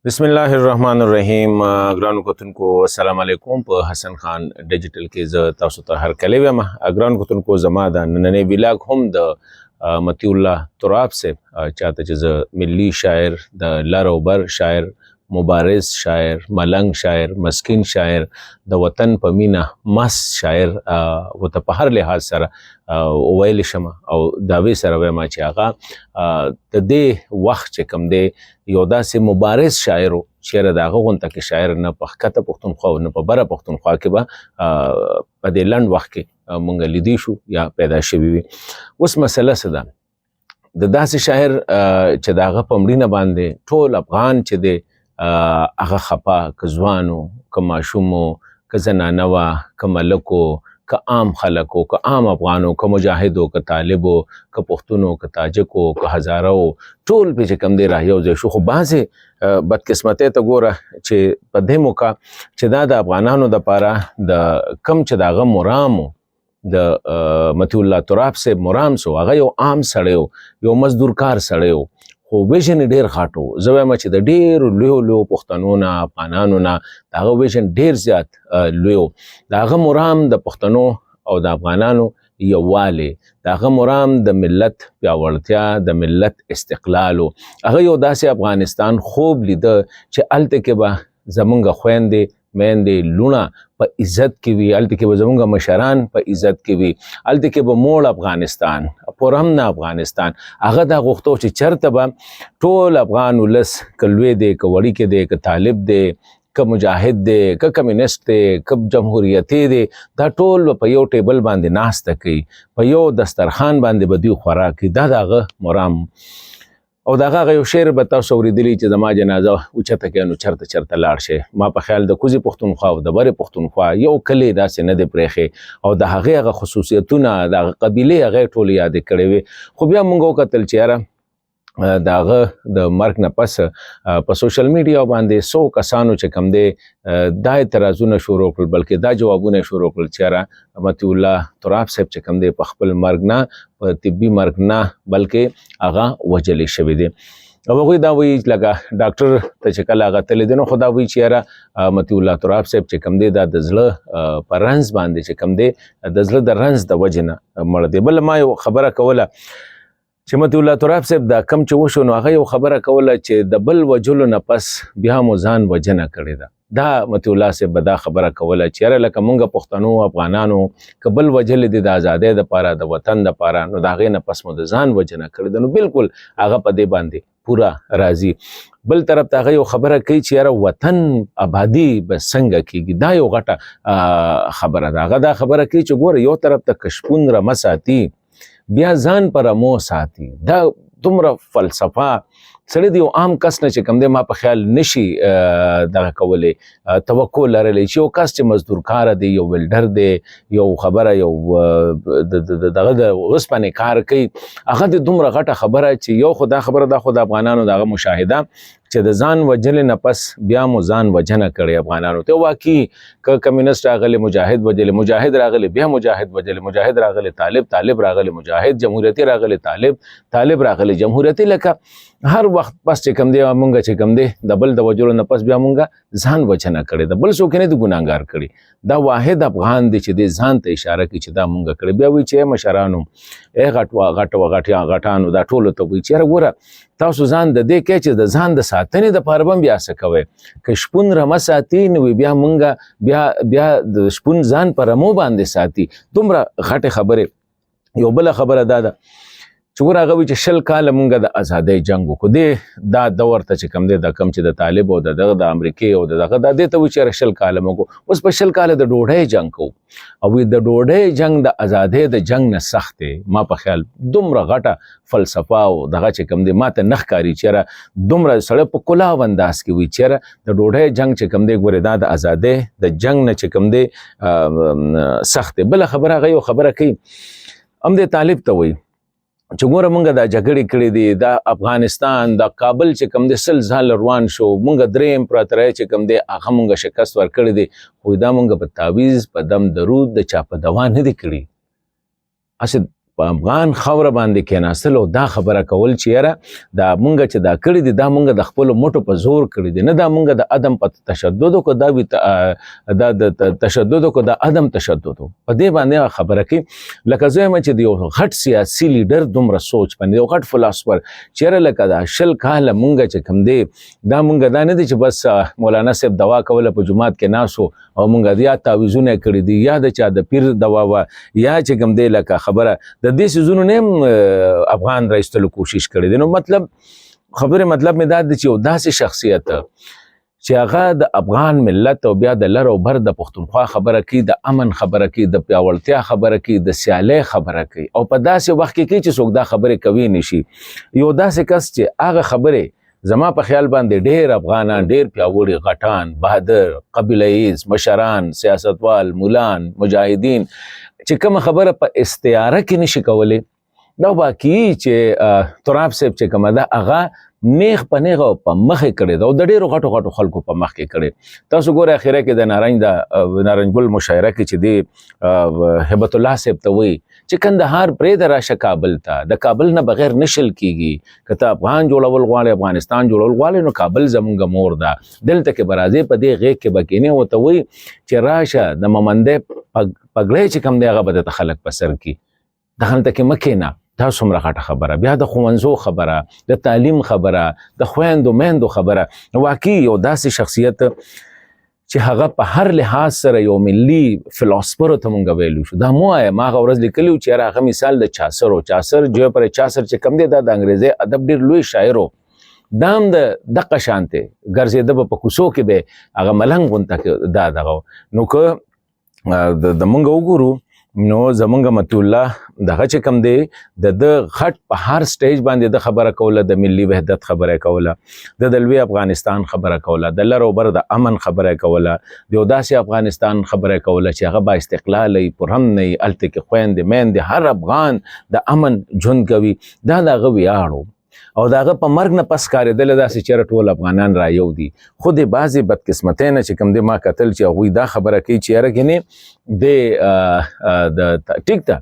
بسم الله الرحمن الرحیم. ګرانو کتونکو السلام علیکم. په حسن خان ډیجیټل کې زه تاسو ته هر کله ویم. ګرانو کتونکو زما د نننې ویلاګ هم د مطیع الله تراب صاحب چاته چې زه ملي شاعر د لر او بر شاعر مبارز شاعر ملنګ شاعر مسکین شاعر د وطن په مینه مست شاعر ورته په هر لحاظ سره ویلی شم او دا وی سره وایم چې هغه د دې وخت چې کوم دی یو داسې مبارز شاعر و چیرې د هغه غونته کې شاعر نه په ښکته پښتونخوا او نه په بره پښتونخوا کې به په دې لنډ وخت کې مونږ لیدی شو یا پیدا شوي وي. اوس مسله څه ده؟ د داسې شاعر چې د هغه په مړینه باندې ټول افغان چې دی هغه خپه، که ځوانو که ماشومو که زنانه وه که ملکو که عام خلکو که عام افغانو که مجاهدو که طالبو که پښتونو که تاجکو که هزاره ټول پې چې کوم دی رایو ځای شو. خو بعضې بدقسمتۍ ته ګوره چې په دې موقع چې دا د افغانانو دپاره د کم چې د هغه مرام و د مطیع الله تراب صاحب مرام سو، هغه یو عام سړی و، یو مزدورکار سړی و، خو ویژن یې ډېر غټ و. زه وایم چې د ډېرو لویو پښتنو نه افغانانو نه د هغه ویژن ډېر زیات لوی و. د هغه مرام د پښتنو او د افغانانو یووالی، د هغه مرام د ملت پیاوړتیا، د ملت استقلال و. هغه یو داسې افغانستان خوب لیده چې هلته کې به زمونږ خویندې میندې لوڼه په عزت کې وي، هلته کې به زمونږ مشران په عزت کې وي، هلته کې به موړ افغانستان پرامن افغانستان. هغه دا غوښتو چې چېرته به ټول افغان ولس که لوی دی که وړیکی دی که طالب دی که مجاهد دی که کمیونست دی که جمهوریتي دی، دا ټول به په یو ټیبل باندې ناسته کوي، په یو دسترخوان باندې به دوی خوراک کوي. دا د هغه مرام او د هغه یو شعر به تاسو اورېدلی چې زما جنازه اوچته کوي نو چرته لاړ شي. ما په خیال د کوزي پښتونخوا او د برې پښتونخوا یو کلی داسې نه دی پرېښی او د هغې هغه خصوصیتونه د هغه قبیلې هغې ټولې یادې کړې وې. خو بیا مونږ وکتل چې یاره د هغه د مرګ نه پس په سوشل میډیا باندې څو کسانو چې کوم دی دا اعتراضونه شروع کړل، بلکې دا جوابونه شروع کړل چې یاره مطیع الله تراب صاحب چې کوم دی په خپل مرګ نه، په طبي مرګ نه، بلکې هغه وجلی شوی دی. او هغوی دا وایي لکه ډاکټر ته چې کله هغه تللی دی نو خو دا وایي چې یاره مطیع الله تراب صاحب چې کوم دی دا د زړه په رنځ باندې چې کوم دی د زړه د رنځ د وجې نه مړ دی. بله ما یو خبره کوله چې مطیع الله تراب صاحب دا کم چې وشو نو هغه یو خبره کوله چې د بل وجلو نه پس بیا مو ځان وجنه کړې ده. دا مطیع الله صاحب به دا خبره کوله چې یاره لکه مونږ پښتنو افغانانو که بل وجلې دي د ازادۍ دپاره د وطن دپاره نو د هغې نه پس مو د ځان وجنه کړې ده. نو بالکل هغه په دې باندې پوره راضي. بل طرف ته هغه یو خبره کوي چې یاره وطن آبادي به څنګه کېږي، دا یو غټه خبره ده. هغه دا خبره کوي چې ګوره یو طرف ته که شپون رمه ساتي بیا ځان پر رمو ساتي. دا دومره فلسفه سړی د یو عام کس نه چې کوم دی ما په خیال نشي دغه کولی توقع لرلی چې یو کس چې مزدورکاره دی، یو ولډر دی، یو خبره یو دغه د اوسپنې کار کوي، هغه د دومره غټه خبره چې یو خو دا خبره ده خو د افغانانو دغه مشاهده چې د ځان وجلې نه پس بیا مو ځان وجنه کړې افغانانو ته. واقعي که کمیونست راغلی مجاهد وجلی، مجاهد راغلی بیا مجاهد وجلی، مجاهد راغلی طالب راغلی مجاهد، جمهوریتي راغلی طالب راغلی جمهوریتي. لکه هر وخت پس چې کوم دی مونږ چې کوم دی د بل د وجلو نه پس بیا مونږ ځان وجنه کړې ده. بل څوک نه دی ګناهګار کړي، دا واحد افغان دی چې دی ځان ته اشاره کوي چې دا مونږ کړی. بیا وایي چې مشرانو غټانو دا ټولو ته وایي چې یاره ګوره تاسو ځان د دې کوئ چې د ځان د ساتنې دپاره به هم بیا څه کوئ. که شپون رمه ساتي نو بیا مونږ بیا د شپون ځان په رمو باندې ساتي. دومره غټې خبرې. یو بله خبره دا ده چې ګوره هغه وایي چې 20 کاله مونږ د ازادۍ جنګ وکړو. دا دور ته چې کوم دی دا کم چې د طالب او د دغه د امریکې او د دغه دا دې ته وایي چې 20 کاله موږ اوس په 20 کاله د ډوډۍ جنګ کوو او د ډوډۍ جنګ د ازادۍ د جنګ نه سخت دی. ما په خیال دومره غټه فلسفه او دغه چې کوم دی ما ته نه ښکاري چې یاره دومره سړی په کلاو انداز کې وایي چې یاره د ډوډۍ جنګ چې کوم دی ګورې دا د ازادۍ د جنګ نه چې کوم دی سخت دی. بله خبره هغه یو خبره کوي هم د طالب ته وایي چې ګوره مونږ دا جګړې کړې دي، دا افغانستان دا کابل چې کوم دی 100 ځله روان شو، مونږ درې امپراتورۍ چې کوم دی هغه مونږ شکست ورکړی دی، خو دا مونږ په تعویض په دم درود د چا په دوا نه دی کړي. هسې په افغان خاوره باندې کېناستل او دا خبره کول چې یاره دا مونږ چې دا کړي دي دا مونږ د خپلو مټو په زور کړي دي، نه دا مونږ د عدم په تشدد وکړو، دا وي دا د تشدد وکړو، دا عدم تشدد وکړو. په دې باندې خبره کوي لکه زه یم چې د یو غټ سیاسي لیډر دومره سوچ باندې یو غټ فلاسفر چې یاره لکه دا 20 کاله مونږ چې کوم دی دا مونږ دا نه دی چې بس مولانا صاحب دوا کوله په جومات کې ناسو او مونږ یا تعویذونه کړي دي یا د چا د پیر دوا وه یا چې کوم دی لکه خبره د دې څیزونو نه هم افغان رایستلو کوشش کړی دی. نو مطلب خبرې مطلب مې دا دی چې یو داسې شخصیت چې هغه د افغان ملت او بیا د لر او بر د پښتونخوا خبره کوي، د امن خبره کوي، د پیاوړتیا خبره کوي، د سیالۍ خبره کوي او په داسې وخت کې چې څوک دا خبرې کوي نشي. یو داسې کس چې هغه خبرې زما په خیال باندې ډېر افغانان، ډېر پیاوړي غټان، بهادر، قبیله مشران، سیاستوال، مولان، مجاهدین چې کومه خبره په استعاره کې نشي کولی، دا باقي چې تراب صاحب چې کومه ده هغه نیغ په نیغ او په مخې کړې ده او د ډېرو غټو غټو خلکو په مخ کې کړې. تاسو ګورئ اخره کې د نارنج ګل مشاعره کې چې دی هبت الله صاحب ته وایي چې کندهار پرېږده راشه کابل ته، د کابل نه بغیر نشل کیږي، که ته افغان جوړول غواړې، افغانستان جوړول غواړې، نو کابل زمونږ مور ده، دلته کې به راځې په دې غېږ کې به کښېنې. ورته وایي چې راشه د ممندې پګړۍ چې کوم دی هغه به درته خلک په سر کړي، دغلته کې مه کښېنه. دا څومره غټه خبره. بیا د ښوونځو خبره، د تعلیم خبره، د خویندو میندو خبره. واقعي یو داسې شخصیت چې هغه په هر لحاظ سره یو ملي فلاسفر ته مونږ ویلو شو. دا مو وایم ما هغه ورځ لیکلي و چې یاره هغه مثال د چاسر جو پر چاسر چې کوم دی دا د انګریزي ادب ډېر لوی شاعر و، دا هم د دقه شانتې ګرځېده به په کوڅو کې به هغه ملنګ غونته کې دا دغه. نو که د مونږ وګورو نو زمونږ مطیع الله دغه چې کوم دی د غټ په هر سټیج باندې د خبره کوله، د ملي وحدت خبره کوله، د لوی افغانستان خبره کوله، د لر او بر د امن خبره کوله، د یو داسې افغانستان خبره کوله چې هغه با استقلال وي، پرامن وي، هلته کې خویندې میندې هر افغان د امن ژوند کوي. دا د هغه ویاړ و او د هغه په مرګ نه پس ښکارېدله داسې چېرې ټول افغانان را یو دي. خو د بعضې بدقسمتۍ نه چې کوم دی ما کتل چې هغوی دا خبره کوي چې یاره ګنې د ټیک ده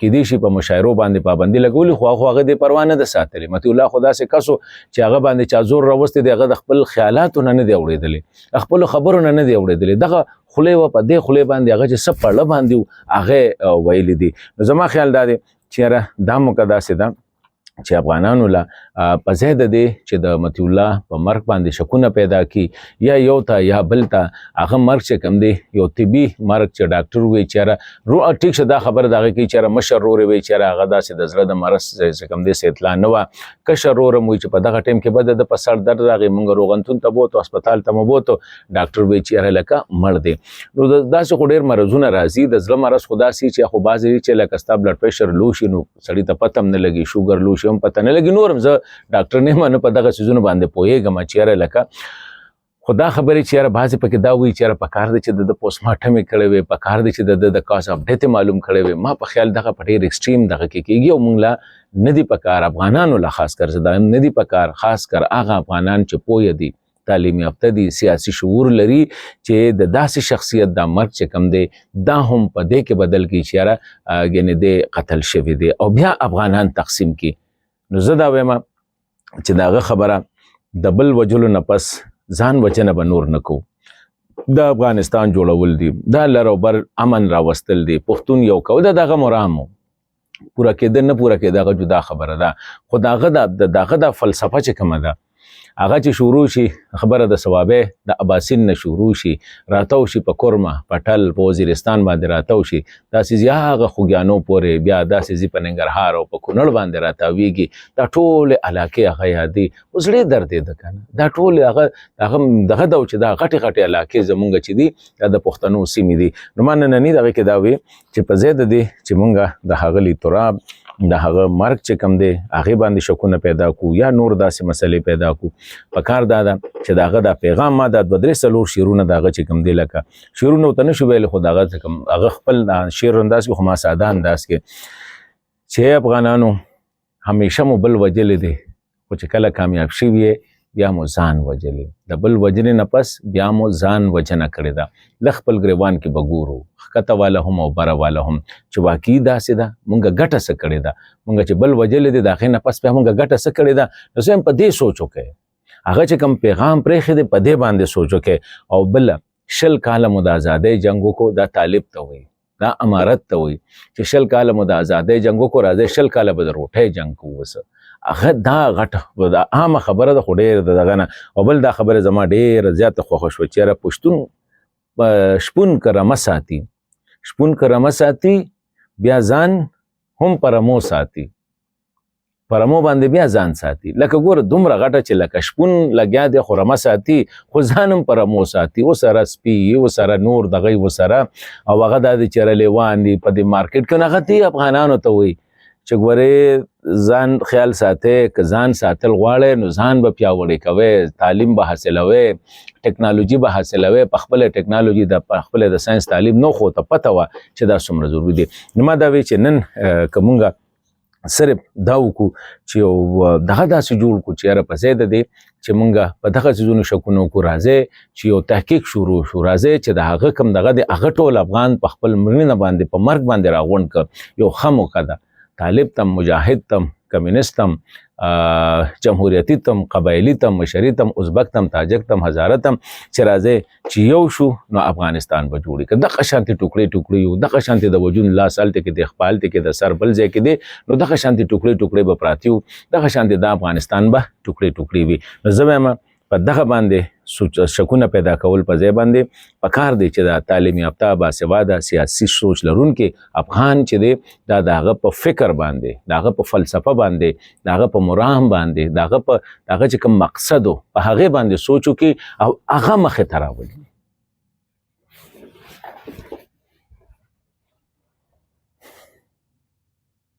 کیدای شي په مشاعرو باندې پابندي لګولي، خو هغه دې پروا نه ده ساتلې. مطیع الله خو داسې کس و چې هغه باندې چا زور راوستی دی، هغه د خپل خیالاتو نه دی اورېدلی، خپلو خبرو نه دی اورېدلی، دغه خولې وه په دې خولې باندې هغه چې څه پړه باندې و هغه ویلي دي. نو زما خیال دا دی چې یاره دا موقع داسې ده چې افغانانو له په ځای د دې چې د مطیع الله په مرګ باندې شکونه پیدا کی یا یو ته یا بل ته هغه مرګ چې کوم دی یو طبي مرګ چې ډاکټر وایي چې یاره ټیک شه دا خبره د هغې کوي چې یاره مشر ورور یې وایي چې یاره هغه داسې د زړه د مرض چې کوم دی څه اطلاع نه وه، کشر ورور هم وایي چې په دغه ټایم کې به د په سر درد راغی، موږ روغتون ته بوتو، هسپتال ته مو بوتو، ډاکټر وایي چې یاره لکه مړ دی. نو داسې خو ډېر مرضونه راځي، د زړه مرض خو داسې چې خو بعضې چې لکه ستا بلډ پریشر لو شي نو سړي ته پته هم نه لګي، شوګر لو شي هم پته نه لګي. نور هم زه ډاکټر نه یم نه په دغه څیزونو باندې پوهېږم چې یاره لکه خو دا خبرې چې یاره بعضې پکې دا وایي چې یاره په کار دی چې د پوسټ مارټم یې کړی وی، په کار دی چې د کاز اف ډیث یې معلوم کړی وی. ما په خیال دغه په ډېر ایکسټریم دغه کې کېږي او موږ له نه دي په کار، افغانانو له خاص کر زه دا نه دي په کار، خاص کر هغه افغانان چې پوهه دي، تعلیم یافته دي، سیاسي شعور لري چې د داسې شخصیت دا مرګ چې کوم دی دا هم په دې کې بدل کړي چې یاره ګنې دی قتل شوی دی او بیا افغانان تقسیم کړي. نو زه دا وایم چې د هغه خبره د بل وجلو نه پس ځان وجنه به نور نه کوو. د افغانستان جوړول دي، دا لر او بر امن راوستل دي، پښتون یو کول د دغه مرام پوره کېده نه پوره کېده هغه جدا خبره ده. خو دغه د فلسفه چې کومه ده هغه چې شروع شي خبره د ثوابه د اباسین نه شروع شي راتاو شي په کورمه پټل په وزیرستان باندې راتاو شي داسې یا هغه خوږیانو پورې بیا داسې زی په ننګرهار او په کونړ باندې راتاویږي دا ټول علاقې هغه یادي اوس ډېر درد دی کنه دا ټول هغه دغه دو چې دا غټي غټي علاقې زمونږ چې دي د پښتنو سیمې دي. نو ما نننی دغه کې دا وی چې په زید دي چې مونږه د هغلی تراب د هغه مرګ چې کم دی هغې باندې شکونه پیدا کو یا نور داسې مسلې پیدا کو. په کار دا ده چې د هغه دا پیغام ما دا 2-3 شعرونه د هغه چې کم دی لکه شعرونه ورته نه شو ویلی خو د هغه کم هغه خپل شعر انداز کې خو ما ساده انداز کې چې افغانانو همیشه مو بل وجلی دی خو چې کله کامیاب شوي بیا مو ځان وجلی، د بل وجنې نه پس بیا مو ځان وجنه کړې ده. لږ خپل ګریوان کې به ګورو، ښکته والا هم او بره والا هم، چې واقعي داسې ده مونږ ګټه څه کړې ده. مونږ چې بل وجلې دی د هغې نه پس بیا مونږ ګټه څه کړې ده. نو زه هم په دې سوچ وکړئ، هغه چې کوم پیغام پرېښی دی په دې باندې سوچ وکړئ. او بله 20 کاله مو د ازادۍ جنګ وکړو، دا طالب ته وایي، دا امارت ته وایي چې 20 کاله مو د ازادۍ جنګ وکړو، راځئ 20 کاله به د روټۍ جنګ کوو. وسه هغه دا غټه دا عامه خبره ده، خو ډېر د دغه نه. او بل دا خبره زما ډېره زیاته خوښه شوه چې یاره پښتون شپون که رمه ساتي، شپون که رمه ساتي بیا ځان هم په رمو ساتي، په رمو باندې بیا ځان ساتي. لکه ګوره دومره غټه چې لکه شپون لګیا دی خو رمه ساتي، خو ځان هم په رمو ساتي. ورسره سپي، ورسره نور دغه ورسره، او هغه دا دی چې یاره لیوان دي په دې مارکیټ کې. هغه دې افغانانو ته وایي چې ګورې ځان خیال ساتئ، که ځان ساتل غواړئ نو ځان به پیاوړی کوئ، تعلیم به حاصلوئ، ټکنالوژي به حاصلوئ. په خپله ټکنالوژي د خپله د ساینس تعلیم نو خو ته پته وه چې دا څومره ضروري دی. نو ما دا وی چې نن که مونږ صرف دا وکړو چې یو دغه داسې جوړ کړو چې یاره په ځای د دې چې مونږ په دغه څیزونو شکونه وکړو، راځئ چې یو تحقیق شروع شو، راځئ چې د هغه کوم دغه دی هغه ټول افغان په خپل مړینه باندې په مرګ باندې راغونډ کړ. یو ښه موقع ده، طالب تم، مجاهد تم، کمیونست تم، جمهوریتي تم، قبایلي تم، مشري تم، ازبک تم، تاجک تم، هزاره تم، چې راځئ چې یو شو نو افغانستان به جوړي. که دغه شانتې ټوکړې ټوکړې یو، دغه شانتې د وجود لاس هلته کې دی، خپل هلته کې د سر بل ځای کې دی، نو دغه شانتې ټوکړې ټوکړې به پراته وو، دغه شانتې د افغانستان به ټوکړې ټوکړې وي. نو زه وایم په دغه باندې شکونه پیدا کول په ځای باندې پکار دی چې دا تعلیم یافته باسواده سیاسي سوچ لرونکي افغان چې دی دا د هغه په فکر باندې، د هغه په فلسفه باندې، د هغه په مرام باندې، د هغه په هغه چې کوم مقصد و په هغې باندې سوچ وکړي او هغه مخې ته راولي.